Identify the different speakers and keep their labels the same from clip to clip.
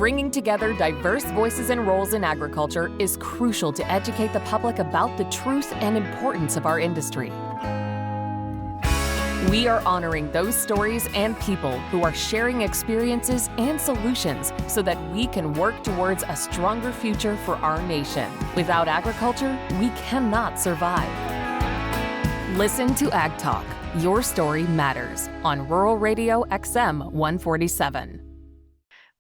Speaker 1: Bringing together diverse voices and roles in agriculture is crucial to educate the public about the truth and importance of our industry. We are honoring those stories and people who are sharing experiences and solutions so that we can work towards a stronger future for our nation. Without agriculture, we cannot survive. Listen to Ag Talk. Your story matters on Rural Radio XM 147.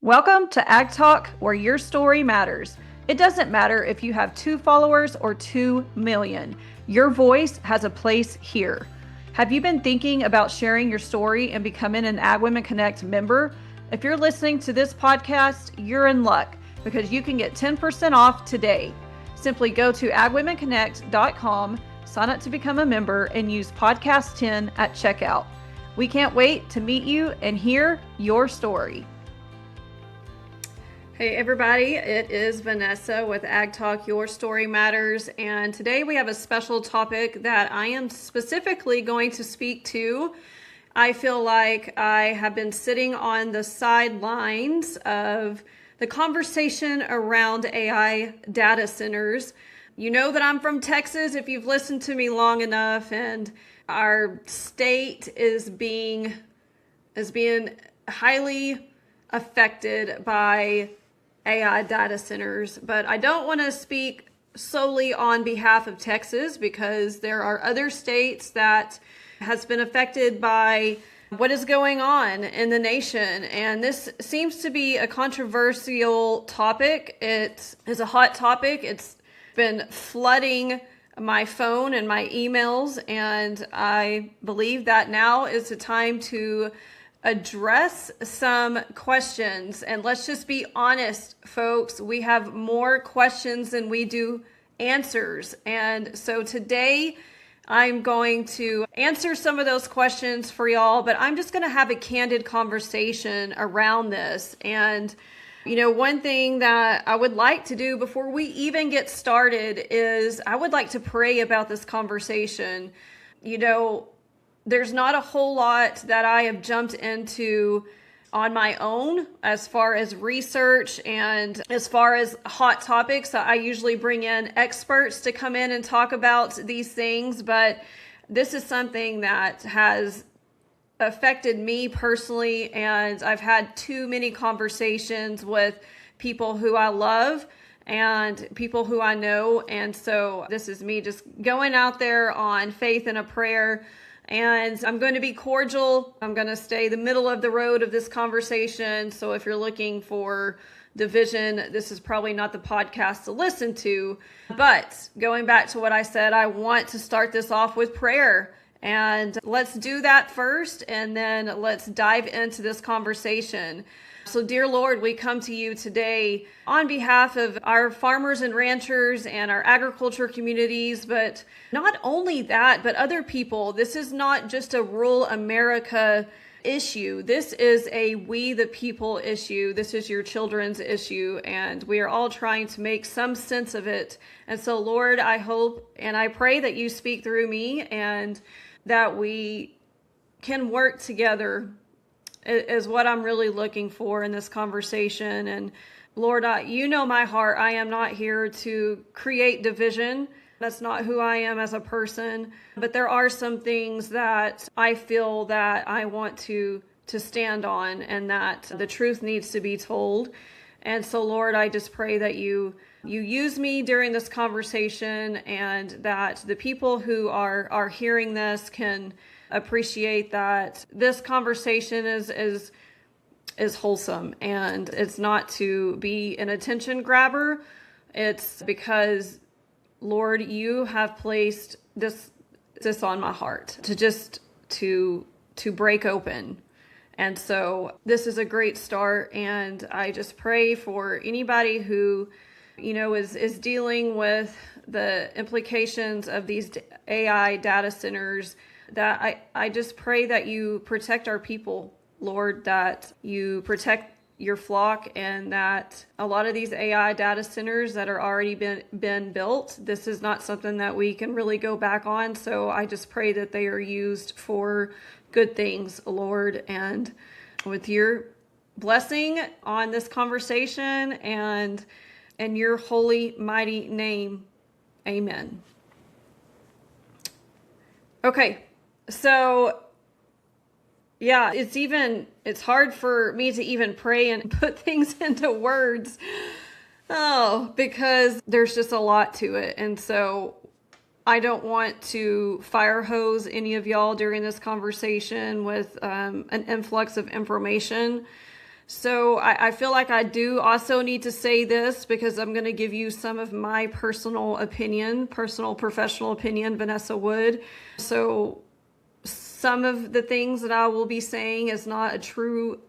Speaker 2: Welcome to Ag Talk, where your story matters. It doesn't matter if you have 2 followers or 2 million. Your voice has a place here. Have you been thinking about sharing your story and becoming an Ag Women Connect member? If you're listening to this podcast, you're in luck because you can get 10% off today. Simply go to agwomenconnect.com, sign up to become a member, and use Podcast 10 at checkout. We can't wait to meet you and hear your story. Hey everybody, it is Vanessa with Ag Talk, Your Story Matters, and today we have a special topic that I am specifically going to speak to. I feel like I have been sitting on the sidelines of the conversation around AI data centers. You know that I'm from Texas if you've listened to me long enough, and our state is being highly affected by AI data centers, but I don't want to speak solely on behalf of Texas because there are other states that has been affected by what is going on in the nation. And this seems to be a controversial topic. It is a hot topic. It's been flooding my phone and my emails, and I believe that now is the time to address some questions. And let's just be honest, folks, we have more questions than we do answers. And so today I'm going to answer some of those questions for y'all, but I'm just going to have a candid conversation around this. And you know, one thing that I would like to do before we even get started is I would like to pray about this conversation. You know, there's not a whole lot that I have jumped into on my own as far as research and as far as hot topics. I usually bring in experts to come in and talk about these things, but this is something that has affected me personally, and I've had too many conversations with people who I love and people who I know, and so this is me just going out there on faith and a prayer. And I'm going to be cordial. I'm going to stay the middle of the road of this conversation. So if you're looking for division, this is probably not the podcast to listen to. But going back to what I said, I want to start this off with prayer. And let's do that first, and then let's dive into this conversation. So, dear Lord, we come to you today on behalf of our farmers and ranchers and our agriculture communities, but not only that, but other people. This is not just a rural America issue. This is a we the people issue. This is your children's issue, and we are all trying to make some sense of it. And so, Lord, I hope and I pray that you speak through me and that we can work together is what I'm really looking for in this conversation. And Lord, you know my heart. I am not here to create division. That's not who I am as a person. But there are some things that I feel that I want to stand on, and that the truth needs to be told. And so, Lord, I just pray that you use me during this conversation, and that the people who are hearing this can appreciate that this conversation is wholesome, and it's not to be an attention grabber. It's because, Lord, you have placed this on my heart to break open. And so this is a great start, and I just pray for anybody who, you know, is dealing with the implications of these AI data centers, that I just pray that you protect our people, Lord, that you protect your flock, and that a lot of these AI data centers that are already been built, this is not something that we can really go back on. So I just pray that they are used for good things, Lord, and with your blessing on this conversation, and in your holy, mighty name, amen. Okay, so yeah, it's hard for me to even pray and put things into words. Oh, because there's just a lot to it. And so I don't want to fire hose any of y'all during this conversation with an influx of information. So I feel like I do also need to say this because I'm going to give you some of my personal professional opinion, Vanessa Wood. So some of the things that I will be saying is not a true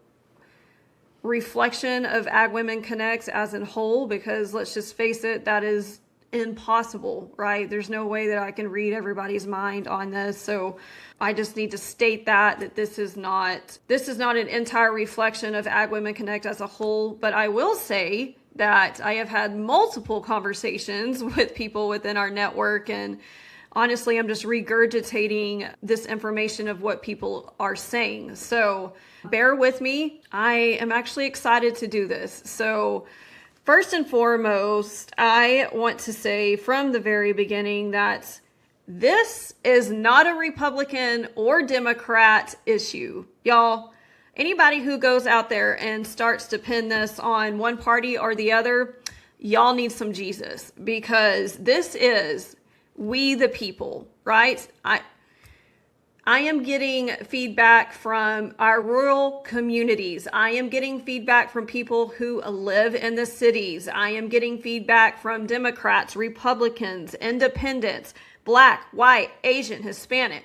Speaker 2: reflection of Ag Women Connect as a whole, because let's just face it, that is impossible, right? There's no way that I can read everybody's mind on this. So I just need to state that this is not an entire reflection of Ag Women Connect as a whole. But I will say that I have had multiple conversations with people within our network, and honestly, I'm just regurgitating this information of what people are saying. So bear with me. I am actually excited to do this. So first and foremost, I want to say from the very beginning that this is not a Republican or Democrat issue. Y'all, anybody who goes out there and starts to pin this on one party or the other, y'all need some Jesus, because this is we the people, right? I am getting feedback from our rural communities. I am getting feedback from people who live in the cities. I am getting feedback from Democrats, Republicans, independents, Black, white, Asian, Hispanic.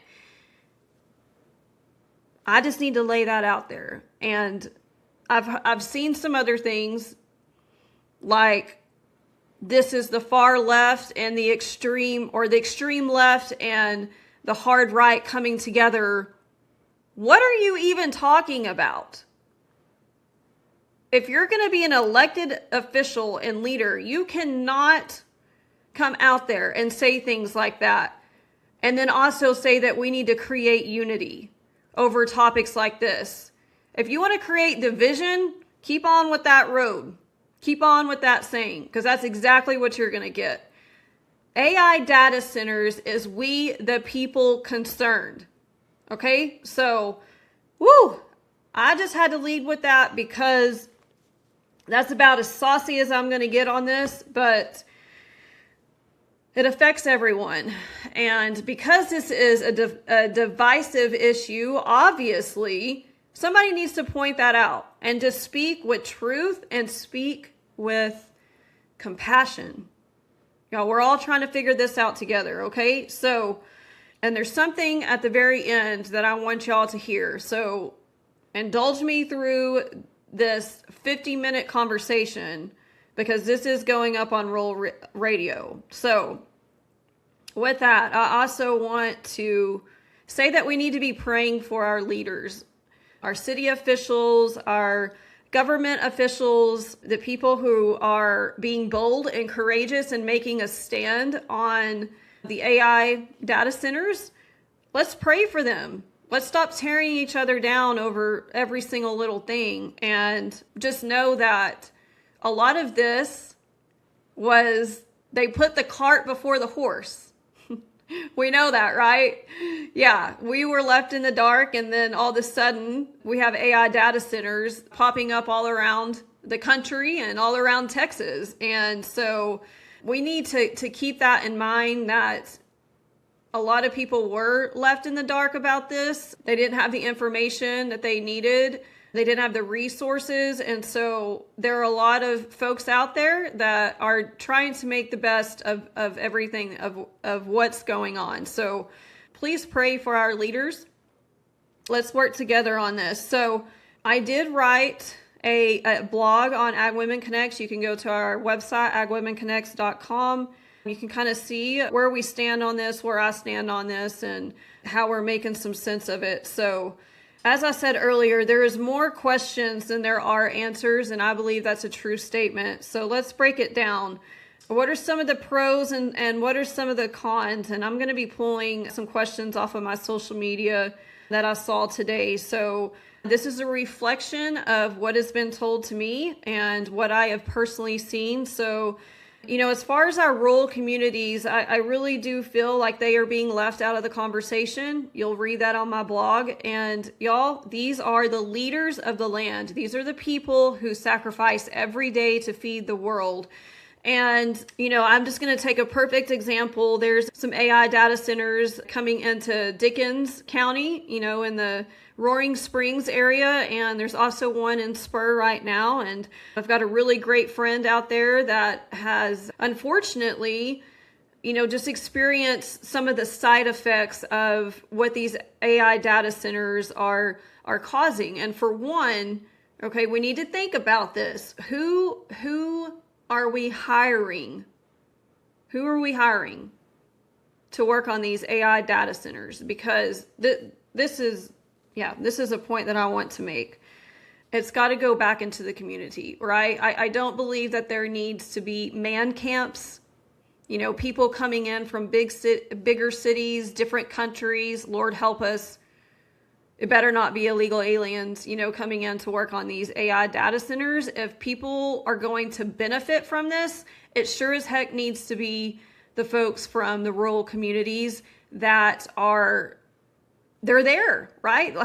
Speaker 2: I just need to lay that out there. And I've seen some other things like this is the far left and the extreme, or the extreme left and the hard right coming together. What are you even talking about? If you're going to be an elected official and leader, you cannot come out there and say things like that and then also say that we need to create unity over topics like this. If you want to create division, keep on with that road. Keep on with that saying, because that's exactly what you're going to get. AI data centers is we the people concerned. Okay, so, I just had to lead with that because that's about as saucy as I'm going to get on this, but it affects everyone. And because this is a divisive issue, obviously, somebody needs to point that out and to speak with truth and speak with compassion. Y'all, we're all trying to figure this out together, okay? So, and there's something at the very end that I want y'all to hear. So, indulge me through this 50-minute conversation because this is going up on Roll Radio. So, with that, I also want to say that we need to be praying for our leaders, our city officials, our government officials, the people who are being bold and courageous and making a stand on the AI data centers. Let's pray for them. Let's stop tearing each other down over every single little thing, and just know that a lot of this was they put the cart before the horse. We know that, right? Yeah, we were left in the dark, and then all of a sudden we have AI data centers popping up all around the country and all around Texas. And so we need to keep that in mind, that a lot of people were left in the dark about this. They didn't have the information that they needed. They didn't have the resources. And so there are a lot of folks out there that are trying to make the best of everything, of what's going on. So please pray for our leaders. Let's work together on this. So I did write a blog on Ag Women Connect. You can go to our website, agwomenconnects.com. You can kind of see where we stand on this, where I stand on this, and how we're making some sense of it. So as I said earlier, there is more questions than there are answers, and I believe that's a true statement. So let's break it down. What are some of the pros and what are some of the cons? And I'm going to be pulling some questions off of my social media that I saw today. So This is a reflection of what has been told to me and what I have personally seen. So, as far as our rural communities, I really do feel like they are being left out of the conversation. You'll read that on my blog. And y'all, these are the leaders of the land. These are the people who sacrifice every day to feed the world. And, I'm just going to take a perfect example. There's some AI data centers coming into Dickens County, in the Roaring Springs area. And there's also one in Spur right now. And I've got a really great friend out there that has, unfortunately, just experienced some of the side effects of what these AI data centers are causing. And for one, okay, we need to think about this. Who are we hiring? Who are we hiring to work on these AI data centers? Because this is a point that I want to make. It's got to go back into the community, right? I don't believe that there needs to be man camps, people coming in from bigger cities, different countries. Lord help us. It better not be illegal aliens, coming in to work on these AI data centers. If people are going to benefit from this, it sure as heck needs to be the folks from the rural communities that they're there, right?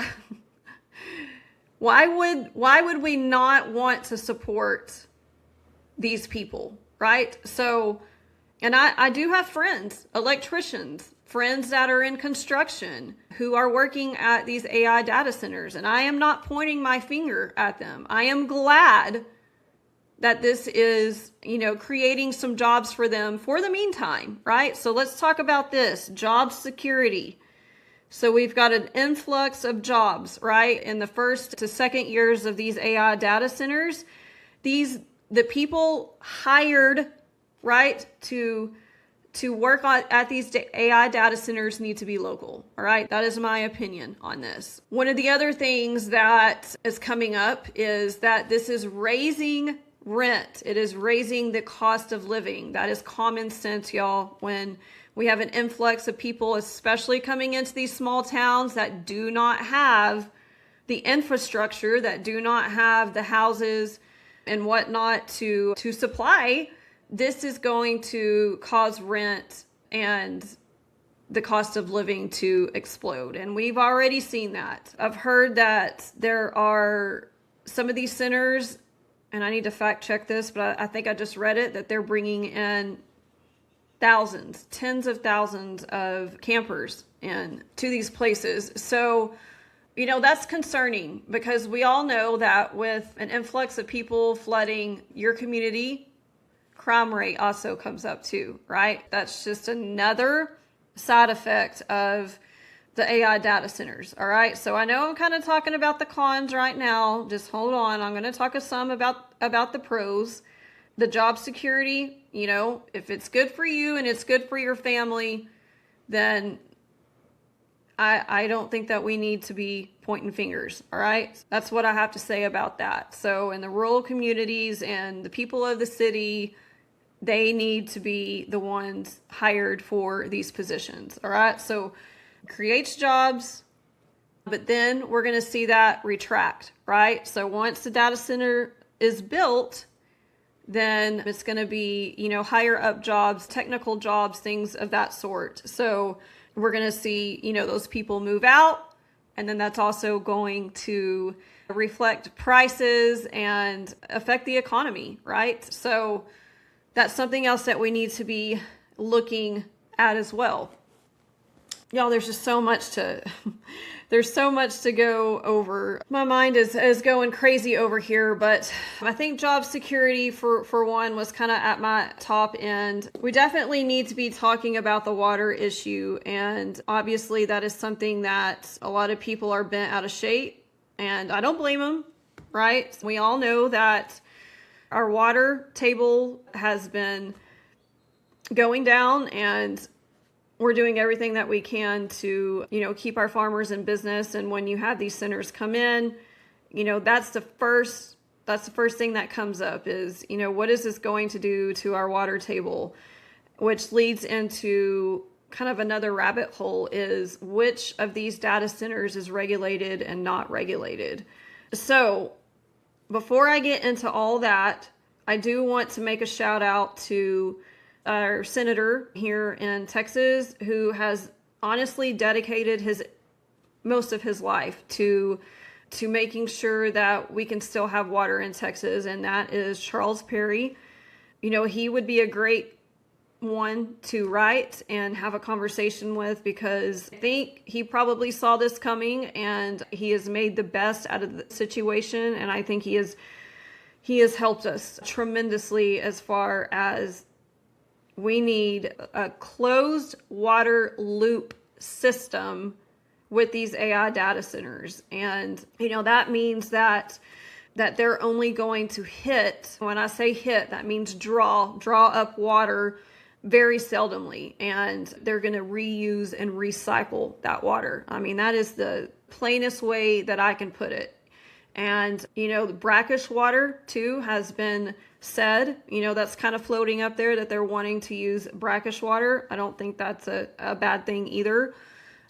Speaker 2: Why would we not want to support these people, right? So, and I do have friends, electricians, friends that are in construction who are working at these AI data centers, and I am not pointing my finger at them. I am glad that this is, creating some jobs for them for the meantime, right? So let's talk about this, job security. So we've got an influx of jobs, right? In the first to second years of these AI data centers, the people hired, right, to work at these AI data centers need to be local, all right? That is my opinion on this. One of the other things that is coming up is that this is raising rent. It is raising the cost of living. That is common sense, y'all. When we have an influx of people, especially coming into these small towns that do not have the infrastructure, that do not have the houses and whatnot to supply, this is going to cause rent and the cost of living to explode. And we've already seen that. I've heard that there are some of these centers, and I need to fact check this, but I think I just read it, that they're bringing in thousands, tens of thousands of campers in to these places. So, that's concerning, because we all know that with an influx of people flooding your community, crime rate also comes up too, right? That's just another side effect of the AI data centers, all right? So I know I'm kind of talking about the cons right now. Just hold on. I'm going to talk some about the pros. The job security, if it's good for you and it's good for your family, then I don't think that we need to be pointing fingers, all right? That's what I have to say about that. So in the rural communities and the people of the city, they need to be the ones hired for these positions, all right? So creates jobs, but then we're going to see that retract, right? So once the data center is built, then it's going to be, higher up jobs, technical jobs, things of that sort. So we're going to see, those people move out, and then that's also going to reflect prices and affect the economy, right? So that's something else that we need to be looking at as well. Y'all, there's just so much to go over. My mind is going crazy over here, but I think job security for one was kind of at my top end. We definitely need to be talking about the water issue, and obviously that is something that a lot of people are bent out of shape, and I don't blame them, right? We all know that our water table has been going down, and we're doing everything that we can to, keep our farmers in business. And when you have these centers come in, that's the first thing that comes up is, what is this going to do to our water table, which leads into kind of another rabbit hole is which of these data centers is regulated and not regulated. So before I get into all that, I do want to make a shout out to our senator here in Texas who has honestly dedicated most of his life to making sure that we can still have water in Texas, and that is Charles Perry. You know, he would be a great one to write and have a conversation with, because I think he probably saw this coming and he has made the best out of the situation, and I think he has helped us tremendously as far as we need a closed water loop system with these AI data centers. And, you know, that means that they're only going to hit, when I say hit, that means draw up water very seldomly, and they're going to reuse and recycle that water. I mean, that is the plainest way that I can put it. And, you know, the brackish water too has been said, you know, that's kind of floating up there that they're wanting to use brackish water. I don't think that's a bad thing either.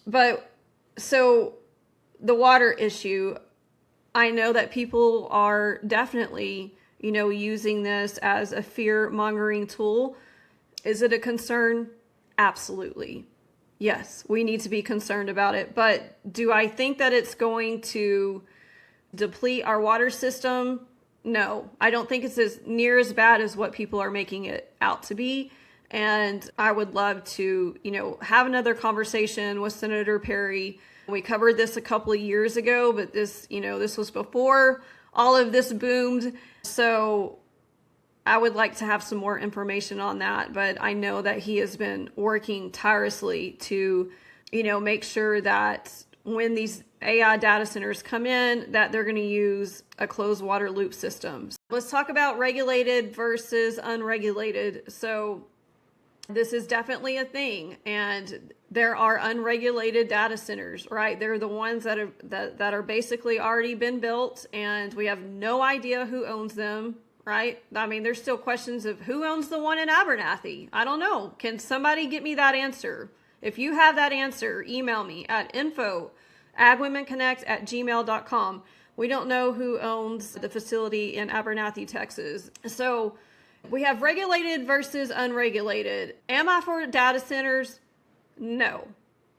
Speaker 2: But so the water issue, I know that people are definitely, you know, using this as a fear-mongering tool. Is it a concern? Absolutely. Yes, we need to be concerned about it. But do I think that it's going to deplete our water system? No, I don't think it's near as bad as what people are making it out to be. And I would love to, you know, have another conversation with Senator Perry. We covered this a couple of years ago, but this, you know, this was before all of this boomed. So I would like to have some more information on that, but I know that he has been working tirelessly to, you know, make sure that when these AI data centers come in, that they're going to use a closed water loop system. Let's talk about regulated versus unregulated. So this is definitely a thing, and there are unregulated data centers, right? They're the ones that are basically already been built, and we have no idea who owns them. Right? I mean, there's still questions of who owns the one in Abernathy. I don't know. Can somebody get me that answer? If you have that answer, email me at info@agwomenconnect@gmail.com. We don't know who owns the facility in Abernathy, Texas. So we have regulated versus unregulated. Am I for data centers? No.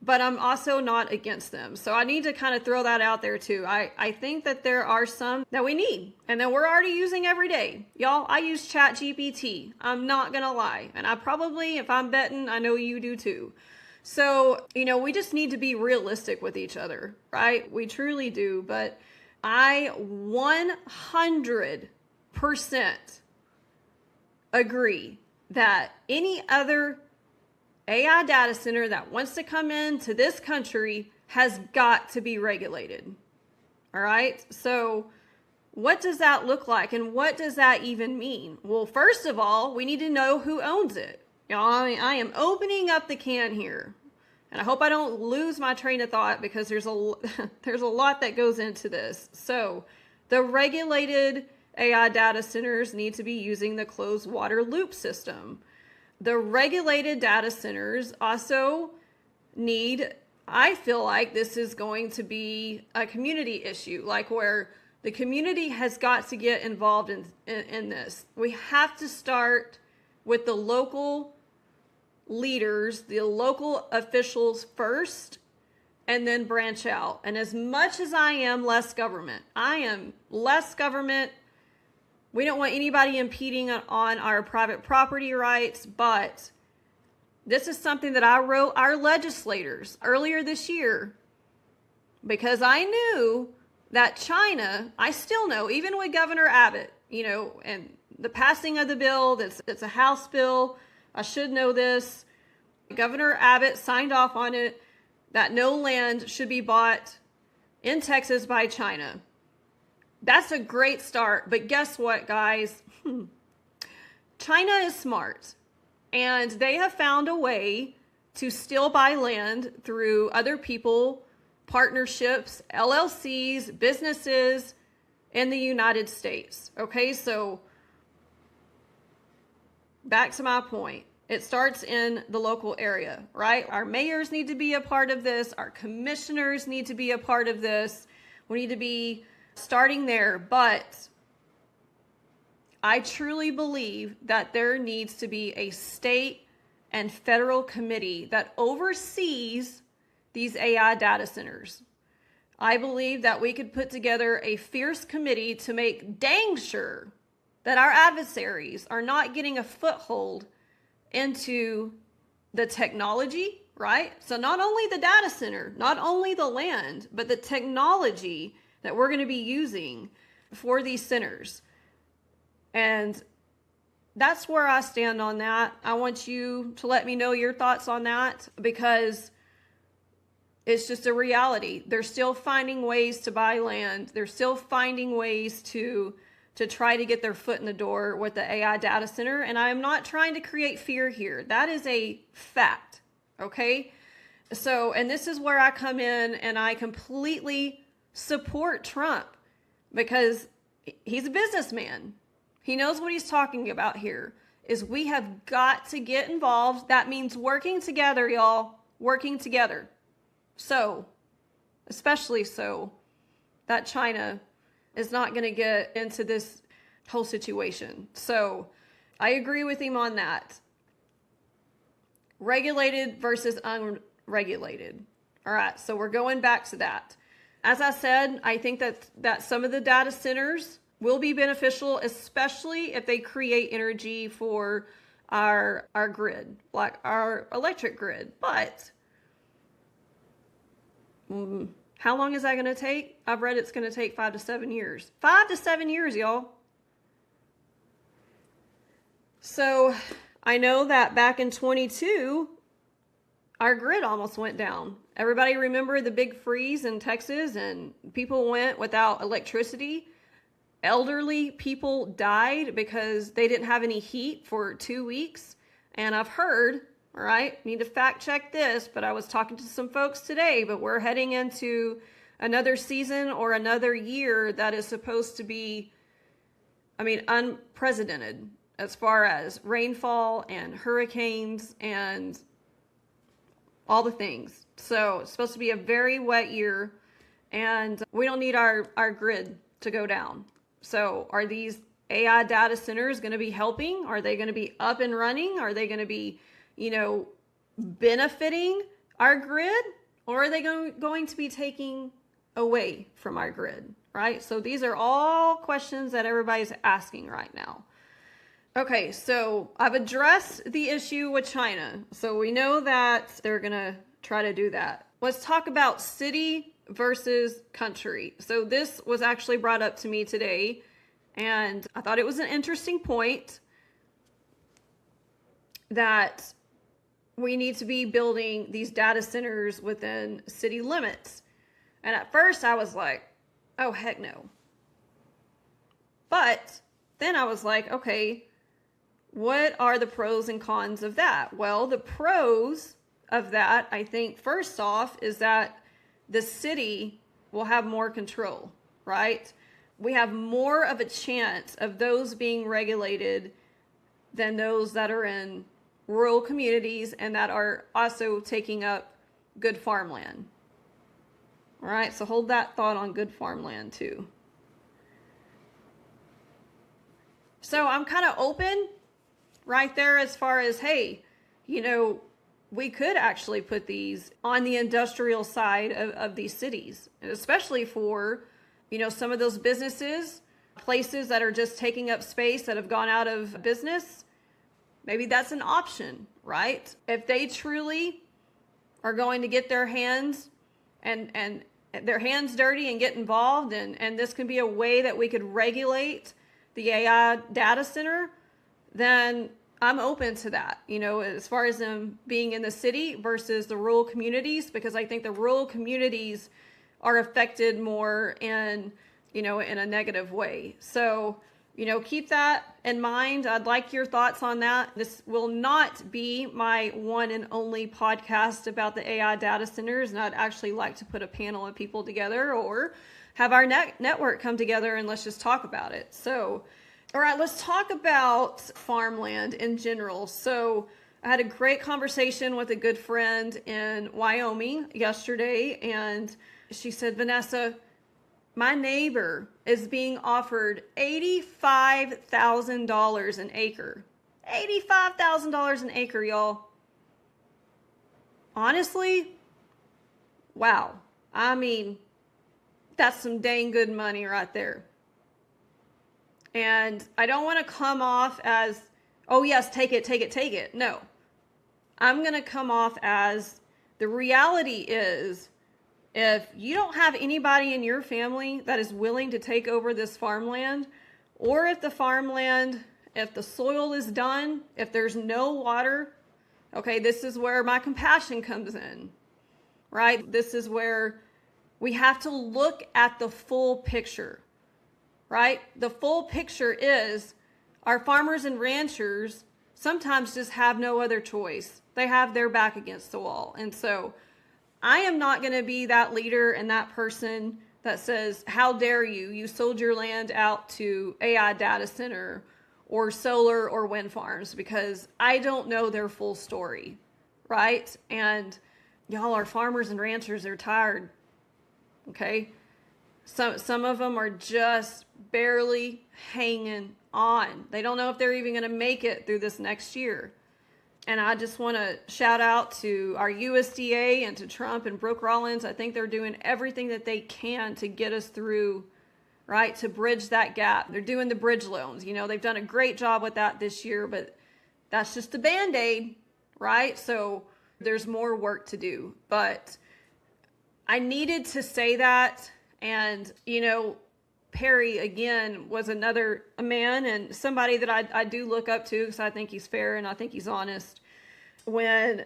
Speaker 2: But I'm also not against them. So I need to kind of throw that out there too. I think that there are some that we need and that we're already using every day. Y'all, I use ChatGPT. I'm not going to lie. And I probably, if I'm betting, I know you do too. So, you know, we just need to be realistic with each other, right? We truly do. But I 100% agree that any other AI data center that wants to come into this country has got to be regulated. All right. So what does that look like? And what does that even mean? Well, first of all, we need to know who owns it. You know, I am opening up the can here, and I hope I don't lose my train of thought, because there's a lot that goes into this. So the regulated AI data centers need to be using the closed water loop system. The regulated data centers also need, I feel like this is going to be a community issue, like where the community has got to get involved in this. We have to start with the local leaders, the local officials first, and then branch out. And as much as I am less government, we don't want anybody impeding on our private property rights, but this is something that I wrote our legislators earlier this year, because I knew that China, I still know, even with Governor Abbott, you know, and the passing of the bill, it's a House bill, I should know this. Governor Abbott signed off on it, that no land should be bought in Texas by China. That's a great start, but guess what, guys? China is smart, and they have found a way to still buy land through other people, partnerships, LLCs, businesses in the United States. Okay, so back to my point. It starts in the local area, right? Our mayors need to be a part of this. Our commissioners need to be a part of this. We need to be starting there. But I truly believe that there needs to be a state and federal committee that oversees these AI data centers. I believe that we could put together a fierce committee to make dang sure that our adversaries are not getting a foothold into the technology, right? So not only the data center, not only the land, but the technology that we're going to be using for these centers. And that's where I stand on that. I want you to let me know your thoughts on that, because it's just a reality. They're still finding ways to buy land. They're still finding ways to try to get their foot in the door with the AI data center. And I'm not trying to create fear here. That is a fact, okay? So, and this is where I come in and I completely support Trump, because he's a businessman. He knows what he's talking about here. Is we have got to get involved. That means working together, y'all. Working together. So, especially so, that China is not going to get into this whole situation. So, I agree with him on that. Regulated versus unregulated. All right, so we're going back to that. As I said, I think that some of the data centers will be beneficial, especially if they create energy for our grid, like our electric grid. But how long is that going to take? I've read it's going to take 5 to 7 years. 5 to 7 years, y'all. So I know that back in 22, our grid almost went down. Everybody remember the big freeze in Texas and people went without electricity? Elderly people died because they didn't have any heat for 2 weeks. And I've heard, all right, need to fact check this, but I was talking to some folks today, but we're heading into another season or another year that is supposed to be, unprecedented as far as rainfall and hurricanes and all the things. So it's supposed to be a very wet year, and we don't need our grid to go down. So are these AI data centers going to be helping? Are they going to be up and running? Are they going to be, benefiting our grid? Or are they going to be taking away from our grid, right? So these are all questions that everybody's asking right now. Okay, so I've addressed the issue with China. So we know that they're going to try to do that. Let's talk about city versus country. So this was actually brought up to me today, and I thought it was an interesting point that we need to be building these data centers within city limits. And at first I was like, oh, heck no. But then I was like, okay, what are the pros and cons of that? Well, the pros of that, I think, first off, is that the city will have more control, right? We have more of a chance of those being regulated than those that are in rural communities and that are also taking up good farmland. All right, so hold that thought on good farmland too. So I'm kind of open right there as far as, hey, we could actually put these on the industrial side of these cities, especially for, some of those businesses, places that are just taking up space that have gone out of business. Maybe that's an option, right? If they truly are going to get their hands and their hands dirty and get involved, and this can be a way that we could regulate the AI data center, then I'm open to that, as far as them being in the city versus the rural communities, because I think the rural communities are affected more in a negative way. So, keep that in mind. I'd like your thoughts on that. This will not be my one and only podcast about the AI data centers, and I'd actually like to put a panel of people together or have our network come together and let's just talk about it. So, all right, let's talk about farmland in general. So I had a great conversation with a good friend in Wyoming yesterday, and she said, Vanessa, my neighbor is being offered $85,000 an acre. $85,000 an acre, y'all. Honestly, wow. I mean, that's some dang good money right there. And I don't want to come off as, oh yes, take it, take it, take it. No. I'm going to come off as the reality is if you don't have anybody in your family that is willing to take over this farmland, or if the farmland, if the soil is done, if there's no water, okay, this is where my compassion comes in, right? This is where we have to look at the full picture, right? The full picture is our farmers and ranchers sometimes just have no other choice. They have their back against the wall. And so I am not going to be that leader and that person that says, how dare you? You sold your land out to AI data center or solar or wind farms, because I don't know their full story, right? And y'all, our farmers and ranchers are tired, okay? Some of them are just barely hanging on. They don't know if they're even going to make it through this next year. And I just want to shout out to our USDA and to Trump and Brooke Rollins. I think they're doing everything that they can to get us through, right, to bridge that gap. They're doing the bridge loans. You know, they've done a great job with that this year, but that's just a Band-Aid, right? So there's more work to do. But I needed to say that. And, you know, Perry, again, was a man and somebody that I do look up to because I think he's fair and I think he's honest. When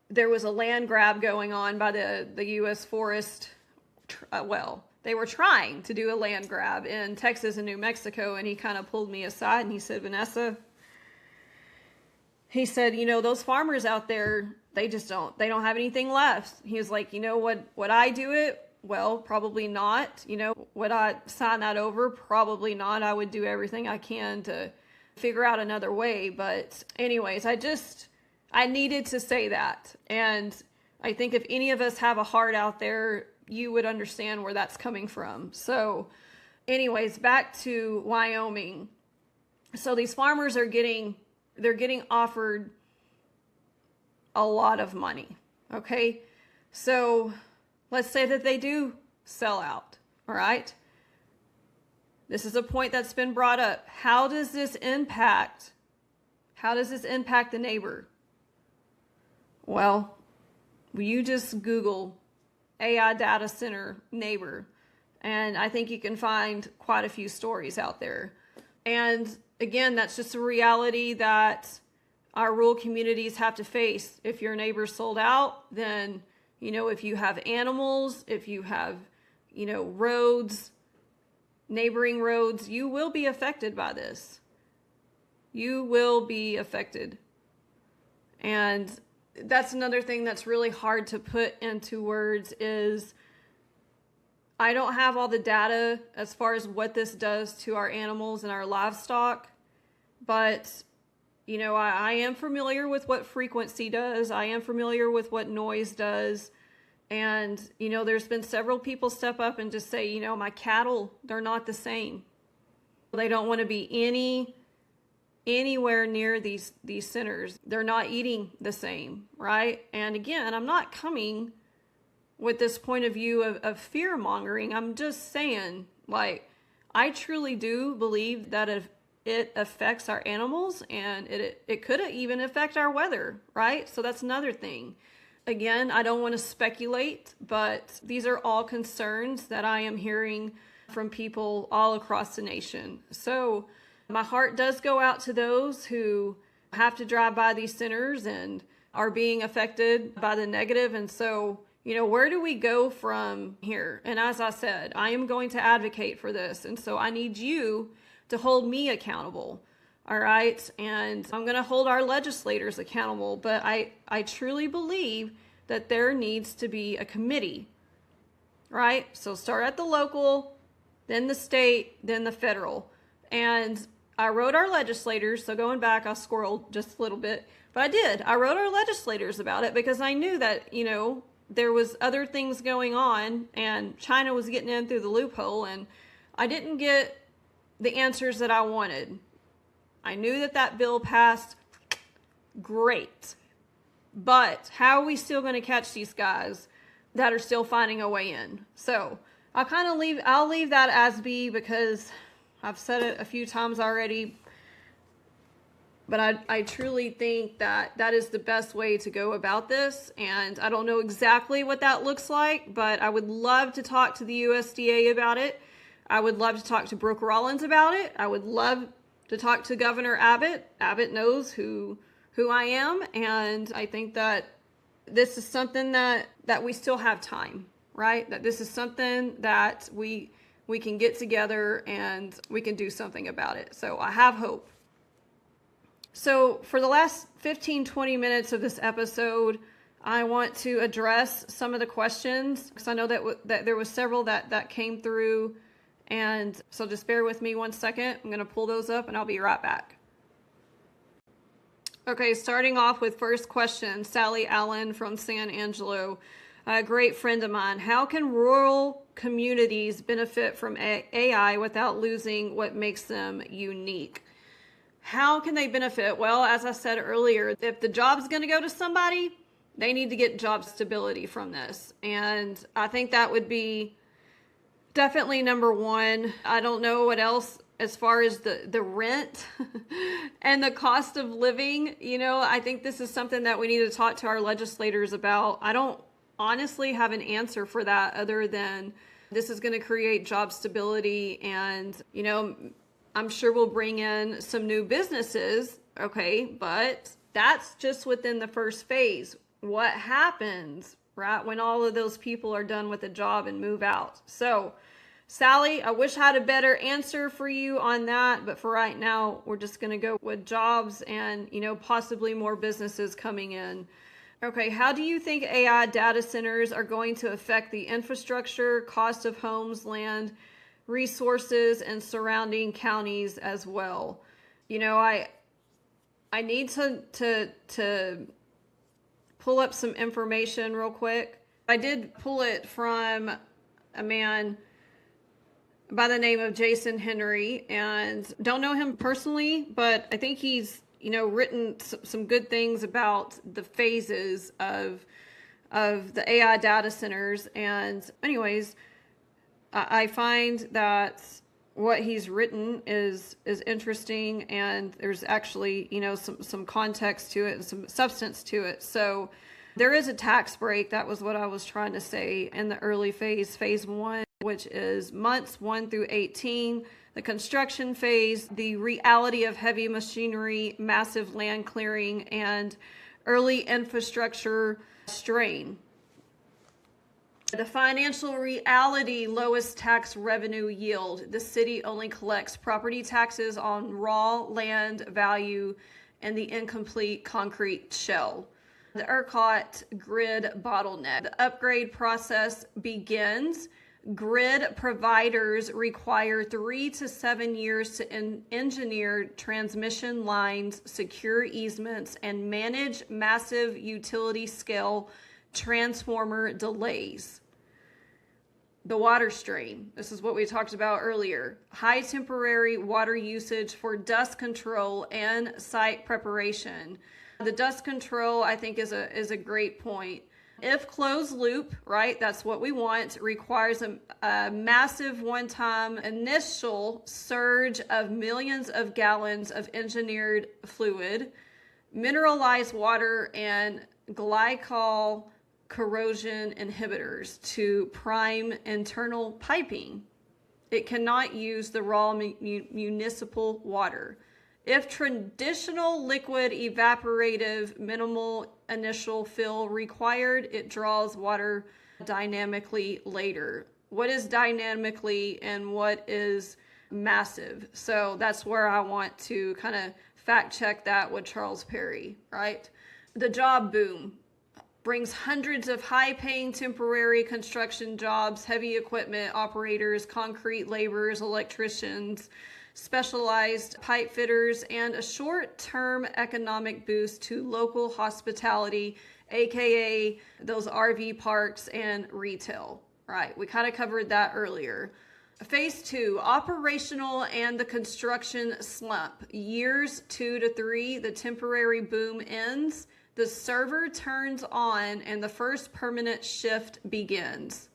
Speaker 2: there was a land grab going on by the U.S. Forest, they were trying to do a land grab in Texas and New Mexico, and he kind of pulled me aside and he said, Vanessa, he said, you know, those farmers out there, they don't have anything left. He was like, you know, would I do it? Well, probably not. You know, would I sign that over? Probably not. I would do everything I can to figure out another way. But anyways, I needed to say that. And I think if any of us have a heart out there, you would understand where that's coming from. So anyways, back to Wyoming. So these farmers they're getting offered a lot of money. Okay. So let's say that they do sell out. All right. This is a point that's been brought up. How does this impact the neighbor? Well, you just Google AI data center neighbor, and I think you can find quite a few stories out there. And again, that's just a reality that our rural communities have to face. If your neighbor's sold out, then, you know, if you have animals, if you have, you know, roads, neighboring roads, you will be affected by this. You will be affected. And that's another thing that's really hard to put into words is I don't have all the data as far as what this does to our animals and our livestock, but you know, I am familiar with what frequency does. I am familiar with what noise does. And, you know, there's been several people step up and just say, you know, my cattle, they're not the same. They don't want to be anywhere near these centers. They're not eating the same, right? And again, I'm not coming with this point of view of fear mongering. I'm just saying, like, I truly do believe that if it affects our animals and it could even affect our weather, right? So that's another thing. Again, I don't want to speculate, but these are all concerns that I am hearing from people all across the nation. So my heart does go out to those who have to drive by these centers and are being affected by the negative. And so, you know, where do we go from here? And as I said, I am going to advocate for this. And so I need you to hold me accountable. All right. And I'm going to hold our legislators accountable. But I truly believe that there needs to be a committee, right? So start at the local, then the state, then the federal. And I wrote our legislators, so going back, I squirreled just a little bit, but I did. I wrote our legislators about it because I knew that, there was other things going on and China was getting in through the loophole, and I didn't get the answers that I wanted. I knew that bill passed. Great. But how are we still going to catch these guys that are still finding a way in? So I'll leave that as be, because I've said it a few times already, but I truly think that is the best way to go about this. And I don't know exactly what that looks like, but I would love to talk to the USDA about it. I would love to talk to Brooke Rollins about it. I would love to talk to Governor Abbott. Abbott knows who I am, and I think that this is something that we still have time, right? That this is something that we can get together and we can do something about it. So I have hope. So for the last 15-20 minutes of this episode, I want to address some of the questions, because I know that there was several that came through. And so just bear with me 1 second. I'm going to pull those up and I'll be right back. Okay, starting off with first question, Sally Allen from San Angelo, a great friend of mine. How can rural communities benefit from AI without losing what makes them unique? How can they benefit? Well, as I said earlier, if the job's going to go to somebody, they need to get job stability from this. And I think that would be definitely number one. I don't know what else as far as the rent and the cost of living. I think this is something that we need to talk to our legislators about. I don't honestly have an answer for that other than this is going to create job stability, and, I'm sure we'll bring in some new businesses. Okay, but that's just within the first phase. What happens, right, when all of those people are done with the job and move out? So, Sally, I wish I had a better answer for you on that, but for right now, we're just going to go with jobs and, possibly more businesses coming in. Okay, how do you think AI data centers are going to affect the infrastructure, cost of homes, land, resources, and surrounding counties as well? I need to pull up some information real quick. I did pull it from a man by the name of Jason Henry, and don't know him personally, but I think he's, written some good things about the phases of the AI data centers. And anyways, I find that what he's written is interesting, and there's actually, some context to it and some substance to it. So there is a tax break. That was what I was trying to say in the early phase 1, which is months 1 through 18, the construction phase, the reality of heavy machinery, massive land clearing, and early infrastructure strain. The financial reality, lowest tax revenue yield. The city only collects property taxes on raw land value and the incomplete concrete shell. The ERCOT grid bottleneck. The upgrade process begins. Grid providers require 3 to 7 years to engineer transmission lines, secure easements, and manage massive utility scale transformer delays. The water stream. This is what we talked about earlier. High temporary water usage for dust control and site preparation. The dust control, I think, is a great point. If closed loop, right, that's what we want, requires a massive one-time initial surge of millions of gallons of engineered fluid, mineralized water, and glycol corrosion inhibitors to prime internal piping. It cannot use the raw municipal water. If traditional liquid evaporative minimal initial fill required, it draws water dynamically later. What is dynamically and what is massive? So that's where I want to kind of fact check that with Charles Perry, right? The job boom brings hundreds of high-paying temporary construction jobs, heavy equipment operators, concrete laborers, electricians, specialized pipe fitters, and a short-term economic boost to local hospitality, aka those RV parks and retail. Right, we kind of covered that earlier. Phase 2, operational and the construction slump. Years 2 to 3, the temporary boom ends, the server turns on, and the first permanent shift begins.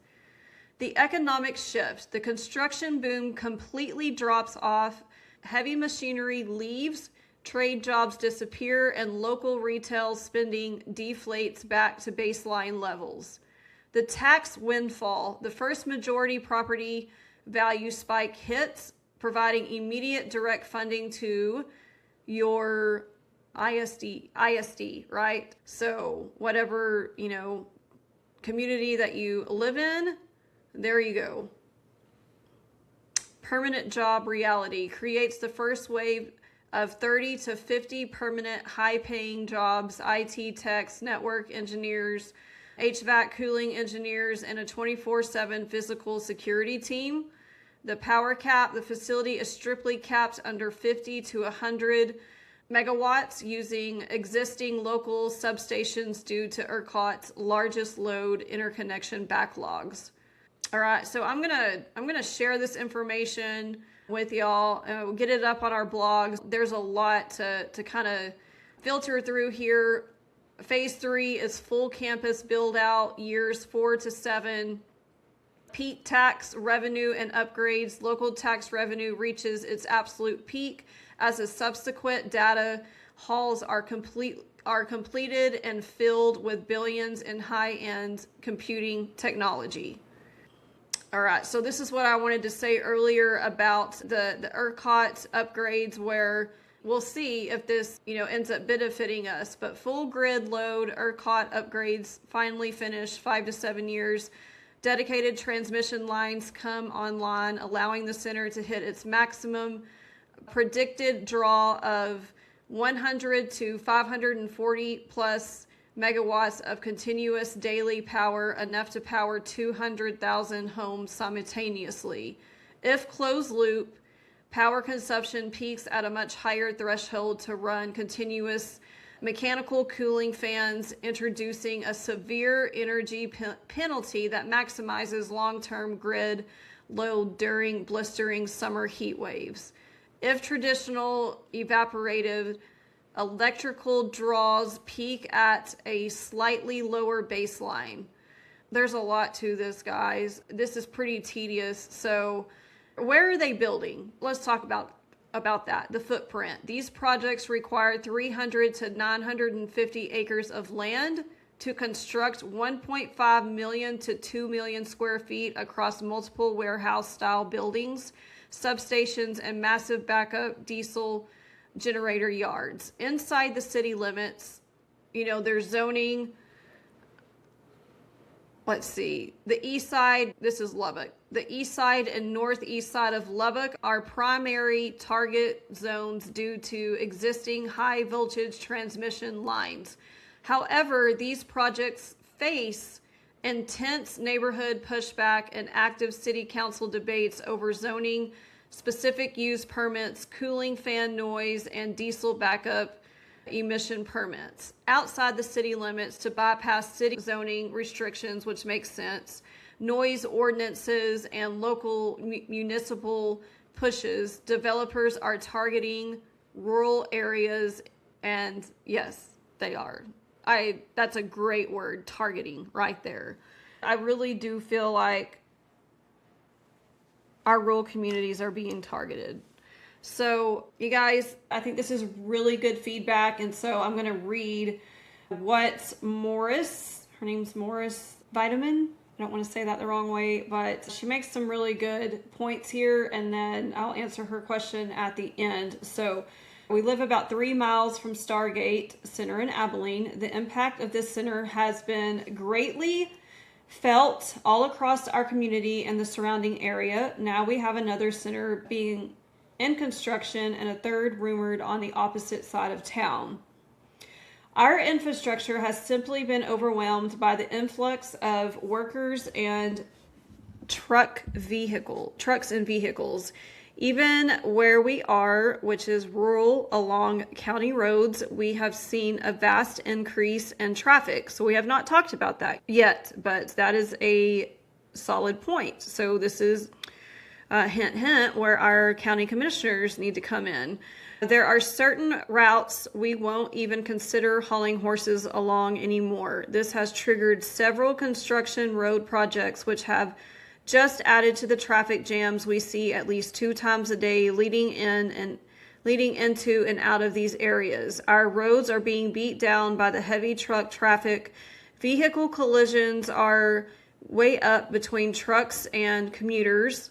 Speaker 2: The economic shift, the construction boom completely drops off, heavy machinery leaves, trade jobs disappear, and local retail spending deflates back to baseline levels. The tax windfall, the first majority property value spike hits, providing immediate direct funding to your ISD, right? So whatever, community that you live in, there you go. Permanent job reality creates the first wave of 30 to 50 permanent high-paying jobs, IT techs, network engineers, HVAC cooling engineers, and a 24/7 physical security team. The power cap, the facility is strictly capped under 50 to 100 megawatts using existing local substations due to ERCOT's largest load interconnection backlogs. All right, so I'm gonna share this information with y'all. We'll get it up on our blogs. There's a lot to kind of filter through here. Phase 3 is full campus build out, years 4 to 7. Peak tax revenue and upgrades. Local tax revenue reaches its absolute peak as the subsequent data halls are completed and filled with billions in high-end computing technology. All right, so this is what I wanted to say earlier about the ERCOT upgrades, where we'll see if this ends up benefiting us. But full grid load ERCOT upgrades finally finished, 5 to 7 years. Dedicated transmission lines come online, allowing the center to hit its maximum predicted draw of 100 to 540 plus megawatts of continuous daily power, enough to power 200,000 homes simultaneously. If closed loop, power consumption peaks at a much higher threshold to run continuous mechanical cooling fans, introducing a severe energy penalty that maximizes long-term grid load during blistering summer heat waves. If traditional evaporative electrical draws peak at a slightly lower baseline. There's a lot to this, guys. This is pretty tedious. So where are they building? Let's talk about that, the footprint. These projects require 300 to 950 acres of land to construct 1.5 million to 2 million square feet across multiple warehouse-style buildings, substations, and massive backup diesel generator yards. Inside the city limits, there's zoning. Let's see, the east side, this is Lubbock. The east side and northeast side of Lubbock are primary target zones due to existing high voltage transmission lines. However, these projects face intense neighborhood pushback and active city council debates over zoning, specific use permits, cooling fan noise, and diesel backup emission permits outside the city limits to bypass city zoning restrictions, which makes sense, noise ordinances, and local municipal pushes. Developers are targeting rural areas, and yes, they are. That's a great word, targeting, right there. I really do feel like our rural communities are being targeted. So you guys, I think this is really good feedback. And so I'm going to read what Morris, her name's Morris Vitamin. I don't want to say that the wrong way, but she makes some really good points here. And then I'll answer her question at the end. So we live about 3 miles from Stargate Center in Abilene. The impact of this center has been greatly felt all across our community and the surrounding area. Now we have another center being in construction and a third rumored on the opposite side of town. Our infrastructure has simply been overwhelmed by the influx of workers and trucks and vehicles. Even where we are, which is rural along county roads, we have seen a vast increase in traffic. So we have not talked about that yet, but that is a solid point. So this is hint, hint, where our county commissioners need to come in. There are certain routes we won't even consider hauling horses along anymore. This has triggered several construction road projects which have just added to the traffic jams we see at least 2 times a day leading into and out of these areas. Our roads are being beat down by the heavy truck traffic. Vehicle collisions are way up between trucks and commuters.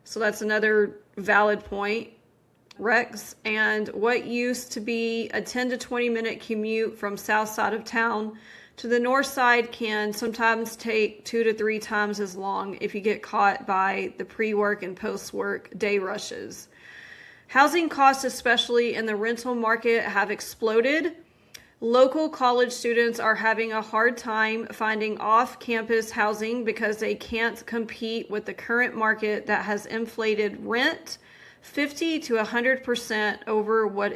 Speaker 2: So that's another valid point. Wrecks and what used to be a 10 to 20 minute commute from south side of town to the north side can sometimes take 2 to 3 times as long if you get caught by the pre-work and post-work day rushes. Housing costs, especially in the rental market, have exploded. Local college students are having a hard time finding off-campus housing because they can't compete with the current market that has inflated rent 50 to 100% over what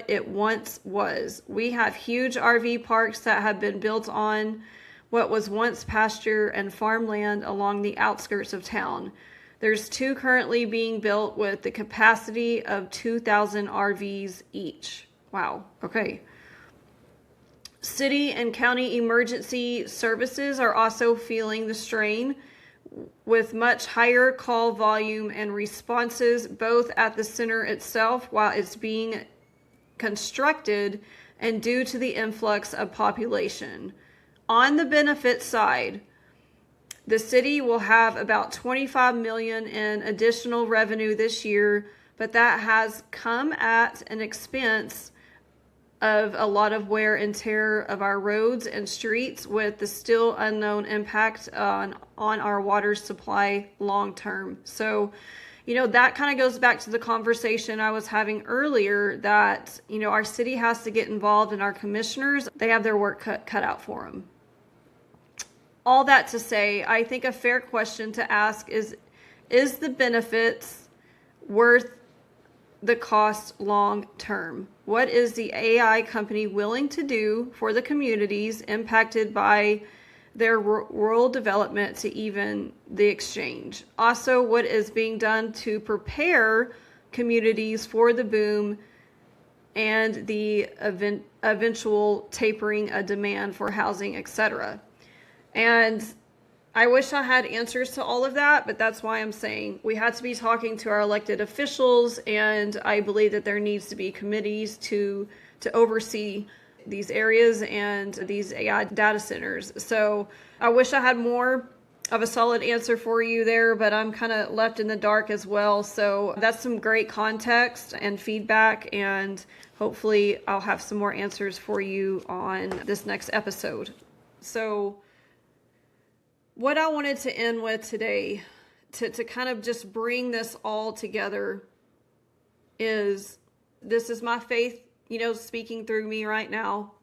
Speaker 2: it once was. We have huge RV parks that have been built on what was once pasture and farmland along the outskirts of town. There's 2 currently being built with the capacity of 2,000 RVs each. Wow. Okay. City and county emergency services are also feeling the strain with much higher call volume and responses both at the center itself while it's being constructed and due to the influx of population. On the benefit side, the city will have about $25 million in additional revenue this year, but that has come at an expense of a lot of wear and tear of our roads and streets with the still unknown impact on our water supply long term. So, that kind of goes back to the conversation I was having earlier that, our city has to get involved and our commissioners, they have their work cut out for them. All that to say, I think a fair question to ask is the benefits worth the cost long term? What is the AI company willing to do for the communities impacted by their rural development to even the exchange? Also, what is being done to prepare communities for the boom and the eventual tapering of demand for housing, etc.? And I wish I had answers to all of that, but that's why I'm saying we had to be talking to our elected officials, and I believe that there needs to be committees to oversee these areas and these AI data centers. So I wish I had more of a solid answer for you there, but I'm kind of left in the dark as well. So that's some great context and feedback, and hopefully I'll have some more answers for you on this next episode. So what I wanted to end with today, to kind of just bring this all together, is this is my faith, speaking through me right now,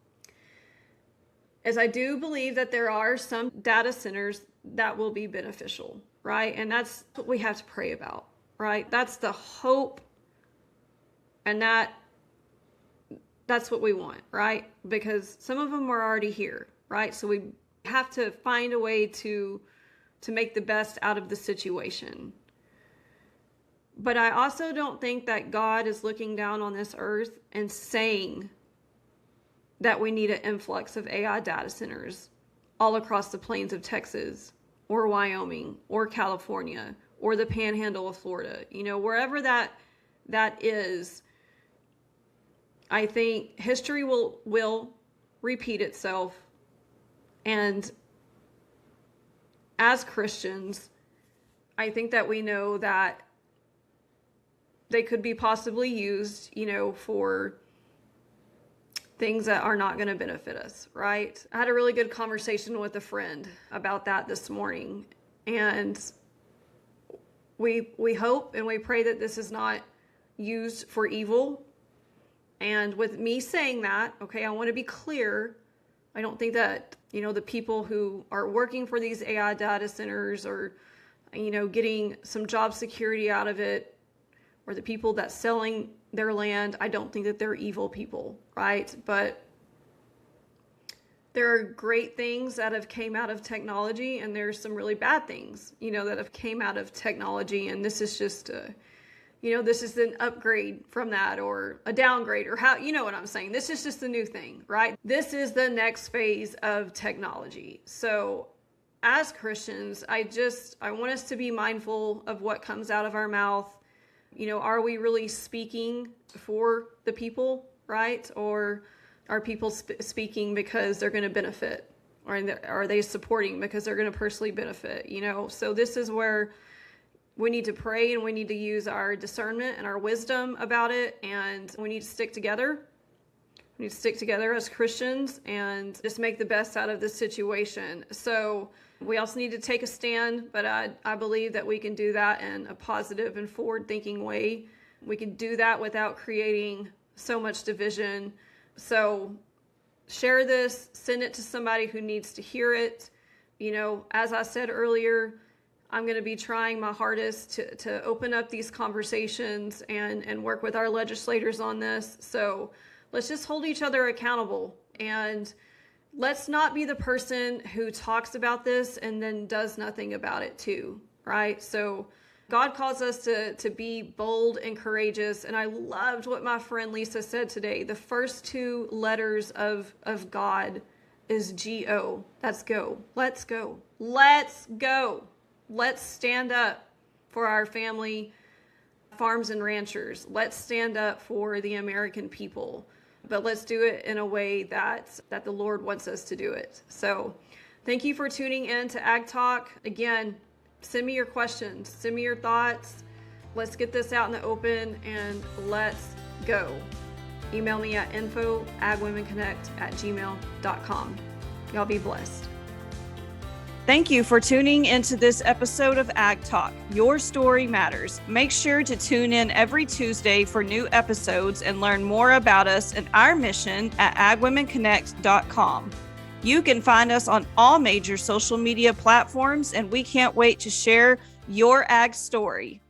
Speaker 2: is I do believe that there are some data centers that will be beneficial, right? And that's what we have to pray about, right? That's the hope, and that's what we want, right? Because some of them are already here, right? So we have to find a way to make the best out of the situation. But I also don't think that God is looking down on this earth and saying that we need an influx of AI data centers all across the plains of Texas or Wyoming or California or the panhandle of Florida. Wherever that is, I think history will repeat itself. And as Christians, I think that we know that they could be possibly used, for things that are not going to benefit us, right? I had a really good conversation with a friend about that this morning, and we hope and we pray that this is not used for evil. And with me saying that, okay, I want to be clear. I don't think that, the people who are working for these AI data centers or, getting some job security out of it, or the people that selling their land, I don't think that they're evil people, right? But there are great things that have came out of technology, and there's some really bad things, that have came out of technology. And this is just this is an upgrade from that, or a downgrade, or how, what I'm saying. This is just a new thing, right? This is the next phase of technology. So as Christians, I want us to be mindful of what comes out of our mouth. Are we really speaking for the people, right? Or are people speaking because they're going to benefit? Or are they supporting because they're going to personally benefit? So this is where we need to pray, and we need to use our discernment and our wisdom about it. And we need to stick together. We need to stick together as Christians and just make the best out of this situation. So we also need to take a stand, but I believe that we can do that in a positive and forward-thinking way. We can do that without creating so much division. So share this, send it to somebody who needs to hear it. As I said earlier, I'm going to be trying my hardest to open up these conversations and work with our legislators on this. So let's just hold each other accountable, and let's not be the person who talks about this and then does nothing about it too, right? So God calls us to be bold and courageous. And I loved what my friend Lisa said today. The first two letters of God is G-O. That's go. Let's go. Let's go. Let's stand up for our family farms and ranchers. Let's stand up for the American people. But let's do it in a way that the Lord wants us to do it. So thank you for tuning in to Ag Talk. Again, send me your questions. Send me your thoughts. Let's get this out in the open, and let's go. Email me at info@agwomenconnect@gmail.com. Y'all be blessed. Thank you for tuning into this episode of Ag Talk. Your story matters. Make sure to tune in every Tuesday for new episodes and learn more about us and our mission at agwomenconnect.com. You can find us on all major social media platforms, and we can't wait to share your ag story.